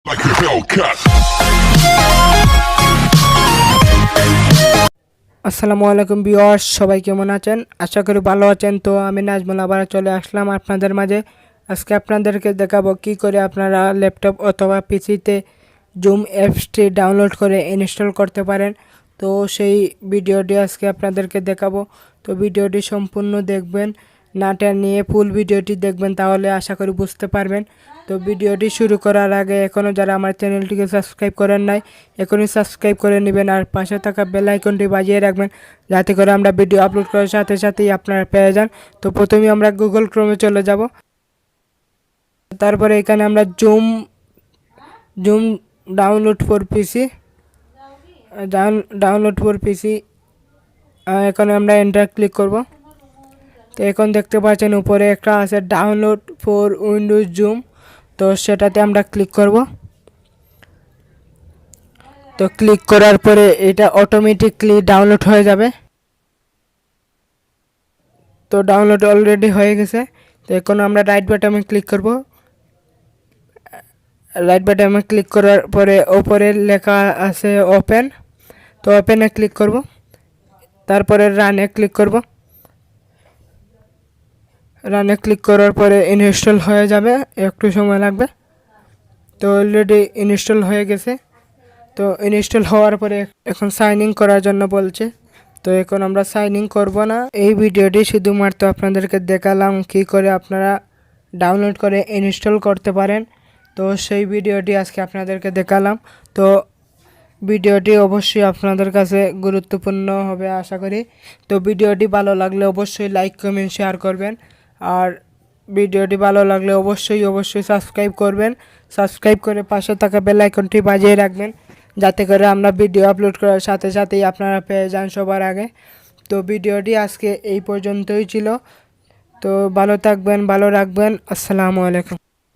like a Hellcat. আসসালামু আলাইকুম viewers, সবাই কেমন আছেন? আশা করি ভালো আছেন। তো আমি নাজমুল আবার চলে আসলাম আপনাদের মাঝে। আজকে আপনাদেরকে দেখাবো কি করে আপনারা ল্যাপটপ অথবা পিসিতে জুম অ্যাপসটি ডাউনলোড করে ইনস্টল করতে পারেন। তো সেই ভিডিওটি আজকে আপনাদেরকে দেখাবো। তো ভিডিওটি সম্পূর্ণ দেখবেন, না নিয়ে ফুল ভিডিওটি দেখবেন, তাহলে আশা করি বুঝতে পারবেন। তো ভিডিওটি শুরু করার আগে এখনও যারা আমার চ্যানেলটিকে সাবস্ক্রাইব করেন নাই, এখনই সাবস্ক্রাইব করে নেবেন আর পাশে থাকা বেল আইকনটি বাজিয়ে রাখবেন, যাতে করে আমরা ভিডিও আপলোড করার সাথে সাথেই আপনারা পেয়ে যান। তো প্রথমেই আমরা গুগল ক্রোমে চলে যাব। তারপরে এখানে আমরা zoom zoom download for PC download for পিসি এখানে আমরা এন্টার ক্লিক করব। তো এখন দেখতে পাচ্ছেন উপরে একটা আছে ডাউনলোড ফর উইন্ডোজ জুম, তো সেটাতে আমরা ক্লিক করব। তো ক্লিক করার পরে এটা অটোমেটিকলি ডাউনলোড হয়ে যাবে। তো ডাউনলোড অলরেডি হয়ে গেছে। তো এখন আমরা রাইট বাটনে ক্লিক করব। রাইট বাটনে ক্লিক করার পরে উপরে লেখা আছে ওপেন, তো ওপেনে ক্লিক করব। তারপরে রানে ক্লিক করব। রানে ক্লিক করার পরে ইনস্টল হয়ে যাবে, একটু সময় লাগবে। তো অলরেডি ইনস্টল হয়ে গেছে। তো ইনস্টল হওয়ার পরে এখন সাইন ইন করার জন্য বলছে। তো এখন আমরা সাইন ইন করবো না। এই ভিডিওটি শুধুমাত্র আপনাদেরকে দেখালাম কী করে আপনারা ডাউনলোড করে ইনস্টল করতে পারেন। তো সেই ভিডিওটি আজকে আপনাদেরকে দেখালাম। তো ভিডিওটি অবশ্যই আপনাদের কাছে গুরুত্বপূর্ণ হবে আশা করি। তো ভিডিওটি ভালো লাগলে অবশ্যই লাইক কমেন্ট শেয়ার করবেন, আর ভিডিওটি ভালো লাগলে অবশ্যই সাবস্ক্রাইব করবেন। সাবস্ক্রাইব করে পাশে থাকা বেল আইকনটি বাজিয়ে রাখবেন, যাতে করে আমরা ভিডিও আপলোড করার সাথে সাথেই আপনারা পেয়ে যান সবার আগে। তো ভিডিওটি আজকে এই পর্যন্তই ছিল। তো ভালো থাকবেন, ভালো রাখবেন। আসসালামু আলাইকুম।